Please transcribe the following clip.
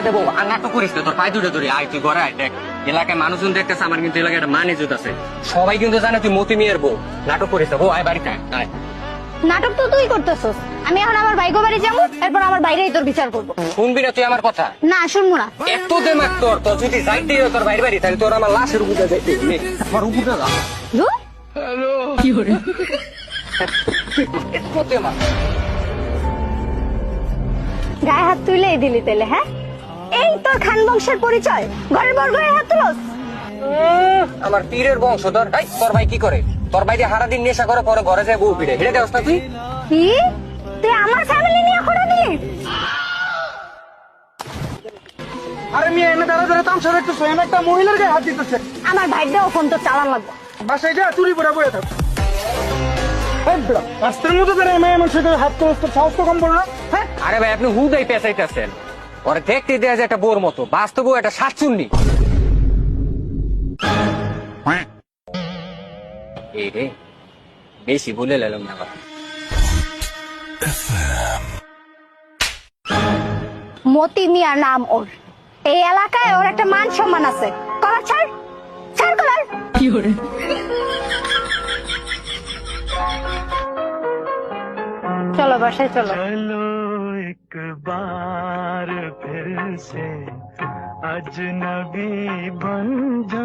দেবো আর নাটক করিস না, তোর পায়ে দুটো ধরে আয়, তুই ঘরে আয়। দেখ এলাকায় মানুষজন দেখতেছে, আমার কিন্তু এলাকায় একটা মান ইজ্জত আছে, সবাই কিন্তু জানে তুই মতি মিয়ার বউ। নাটক করিস না বউ, আয় বাড়িতে আয়। নাটক তো তুই করতেছস, আমি এখন আমার ভাইগো বাড়ি যাবো, এরপর আমার বাইরেই তোর বিচার করবো। শুনবি না তুই আমার কথা? না শুনবো না। এত দেমাক তোর, তোর যদি যাইতে হয় তোর বাইরে বাড়ি, তাহলে তোর আমার লাশের উপরে যাইতে হবে। আমার উপরে যা। ধুর। এত দেমাক। গায়ে হাত তুইলেই দিলি তেলে, হ্যাঁ? এই তোর খান বংশের পরিচয়, ঘরের বড় গায়ে হাত তুলস? আমার পীরের বংশধর। এই, তোর ভাই কি করে? তোর ভাই যে সারাদিন নেশা করে, পরে ঘরে যায় বউ পিড়ে, হেঁটে দেওস না তুই? কি তুই আমার ফ্যামিলি নিয়ে খোঁড়া দিলি? আরে মেয়ে এনে দাঁড়া দাঁড়া তামসা দেখতেছো, এনে একটা মহিলার গায়ে হাত দিতেছে। আমার ভাইটাও ফোন তো চালান লাগবে। বাসায় যা চুরি করে বয়ে থাক। রাস্তার মধ্যে দাঁড়ায় মেয়ে মানুষের গায়ে হাত তোর সাহস তো কম বলো না, হ্যাঁ? আরে ভাই আপনি হুদাই পেঁচাইতেছেন, ওরা দেখতে দেয়া যায় একটা বোর মতো, বাস্তব একটা শাকচুন্নি। এই রে, বেশি বলে লেলাম না আবার। মতি মিয়া নাম ওর, এই এলাকায় ওর একটা মান সম্মান আছে। কলার ছাড়, ছাড় কলার। কি করে? চলো বাসায় চলো। चलो एक बार फिर से अजनबी बन जा।